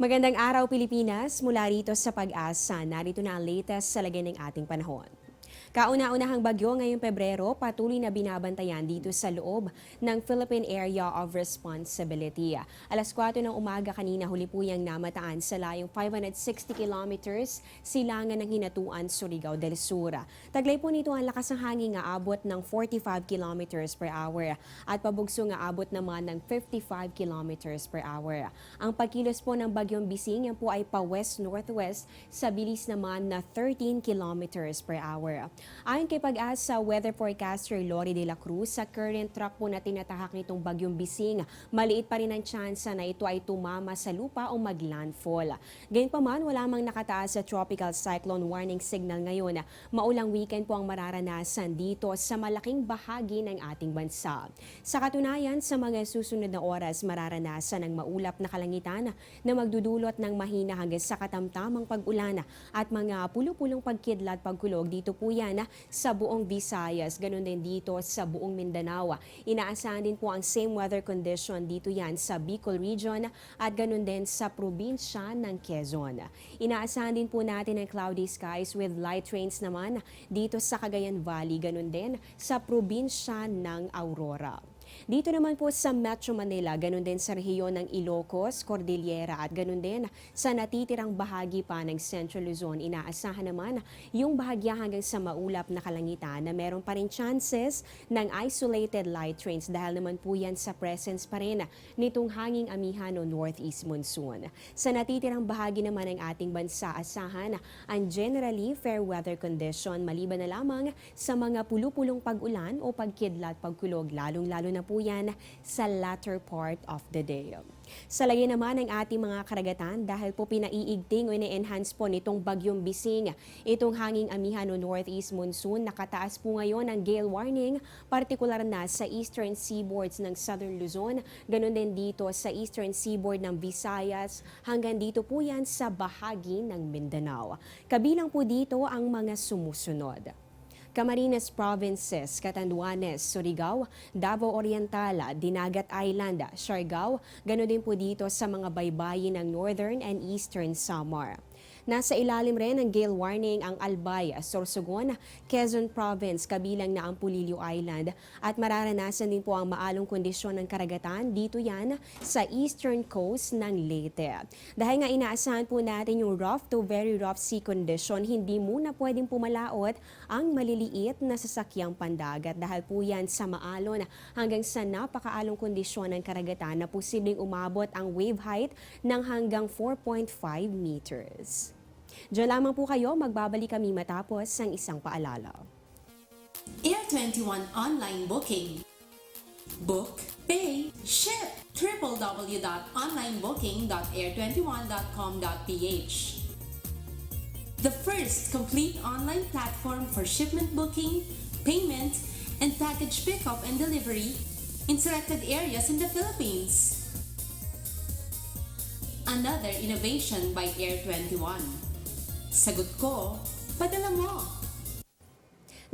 Magandang araw Pilipinas, mula rito sa Pag-asa. Narito na ang latest sa lagay ng ating panahon. Kauna-unahang bagyo ngayong Pebrero, patuloy na binabantayan dito sa loob ng Philippine Area of Responsibility. Alas 4 ng umaga kanina huli po yang namataan sa layong 560 kilometers silangan ng Hinatuan, Surigao del Sur. Taglay po nito ang lakas ng hangin nga abot ng 45 kilometers per hour at pabugso nga abot naman ng 55 kilometers per hour. Ang pagkilos po ng bagyong Bising yan po ay pa-west-northwest sa bilis naman na 13 kilometers per hour. Ayon kay Pag-asa weather forecaster Lori de la Cruz, sa current track po na tinatahak nitong bagyong Bising, maliit pa rin ang tsansa na ito ay tumama sa lupa o maglandfall. Gayunpaman, wala mang nakataas sa tropical cyclone warning signal ngayon. Maulang weekend po ang mararanasan dito sa malaking bahagi ng ating bansa. Sa katunayan, sa mga susunod na oras, mararanasan ang maulap na kalangitan na magdudulot ng mahina hanggang sa katamtamang pag-ulan at mga pulo-pulong pagkidlat pagkulog. Dito po yan sa buong Visayas, ganun din dito sa buong Mindanao. Inaasahan din po ang same weather condition dito yan sa Bicol region at ganun din sa probinsya ng Quezon. Inaasahan din po natin ang cloudy skies with light rains naman dito sa Cagayan Valley, ganun din sa probinsya ng Aurora. Dito naman po sa Metro Manila, ganun din sa rehiyon ng Ilocos, Cordillera at ganun din sa natitirang bahagi pa ng Central Luzon. Inaasahan naman yung bahagya hanggang sa maulap na kalangitan na meron pa rin chances ng isolated light rains dahil naman po yan sa presence pa rin nitong hanging amihan o northeast monsoon. Sa natitirang bahagi naman ng ating bansa, asahan ang generally fair weather condition maliban na lamang sa mga pulupulong pag-ulan o pagkidlat pagkulog, lalong-lalo na po yan sa latter part of the day. Sa lagay naman ng ating mga karagatan, dahil po pinaiigting o ine-enhance po nitong bagyong Bising, itong hanging amihan o northeast monsoon, nakataas po ngayon ang gale warning, partikular na sa eastern seaboards ng southern Luzon, ganun din dito sa eastern seaboard ng Visayas, hanggang dito po yan sa bahagi ng Mindanao. Kabilang po dito ang mga sumusunod: Camarines Provinces, Catanduanes, Surigao, Davao Oriental, Dinagat Island, Siargao, ganoon din po dito sa mga baybayin ng Northern and Eastern Samar. Nasa ilalim rin ng gale warning ang Albay, Sorsogon, Quezon Province, kabilang na ang Pulilio Island at mararanasan din po ang maalong kondisyon ng karagatan dito yan sa eastern coast ng Leyte. Dahil nga inaasahan po natin yung rough to very rough sea condition, hindi muna pwedeng pumalaot ang maliliit na sasakyang pandagat dahil po yan sa maalon hanggang sa napakaalong kondisyon ng karagatan na posibleng umabot ang wave height ng hanggang 4.5 meters. Diyan lamang po kayo, magbabalik kami matapos ng isang paalala. Air 21 online booking. Book, pay, ship. www.onlinebooking.air21.com.ph. The first complete online platform for shipment booking, payment, and package pickup and delivery in selected areas in the Philippines. Another innovation by Air 21. Sagot ko, padala mo!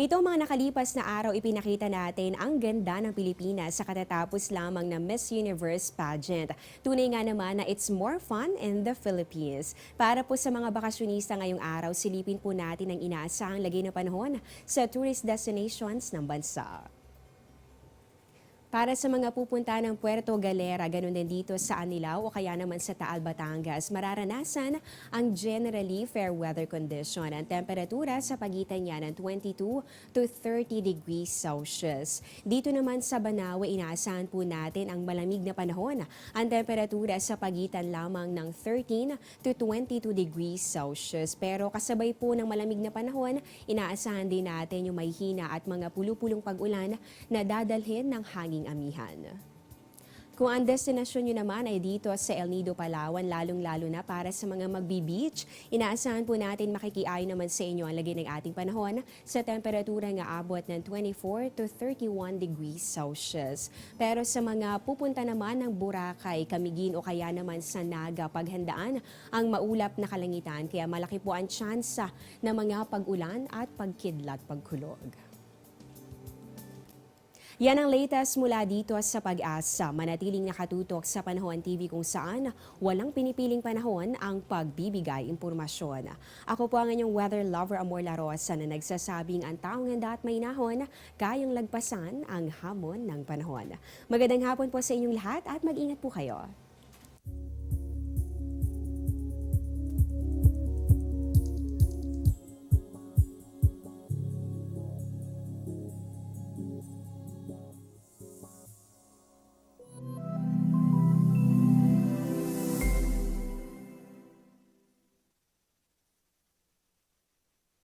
Nito mga nakalipas na araw, ipinakita natin ang ganda ng Pilipinas sa katatapos lamang na Miss Universe pageant. Tunay nga naman na it's more fun in the Philippines. Para po sa mga bakasyonista ngayong araw, silipin po natin ang inaasahang lagay ng panahon sa tourist destinations ng bansa. Para sa mga pupunta ng Puerto Galera, ganun din dito sa Anilao o kaya naman sa Taal, Batangas, mararanasan ang generally fair weather condition. Ang temperatura sa pagitan niya ng 22 to 30 degrees Celsius. Dito naman sa Banawe, inaasahan po natin ang malamig na panahon. Ang temperatura sa pagitan lamang ng 13 to 22 degrees Celsius. Pero kasabay po ng malamig na panahon, inaasahan din natin yung may hina at mga pulupulong pag-ulan na dadalhin ng hanging amihan. Kung ang destinasyon nyo naman ay dito sa El Nido, Palawan, lalong-lalo na para sa mga magbi-beach, inaasahan po natin makikiayon naman sa inyo ang lagay ng ating panahon sa temperatura nga abot ng 24 to 31 degrees Celsius. Pero sa mga pupunta naman ng Boracay, Camiguin o kaya naman sa Naga, paghandaan ang maulap na kalangitan, kaya malaki po ang tsansa ng mga pag-ulan at pagkidlat pagkulog. Yan ang latest mula dito sa Pag-asa. Manatiling nakatutok sa Panahon TV kung saan walang pinipiling panahon ang pagbibigay impormasyon. Ako po ang inyong weather lover Amor La Rosa na nagsasabing ang taong handa at may nahon kayang lagpasan ang hamon ng panahon. Magandang hapon po sa inyong lahat at mag-ingat po kayo.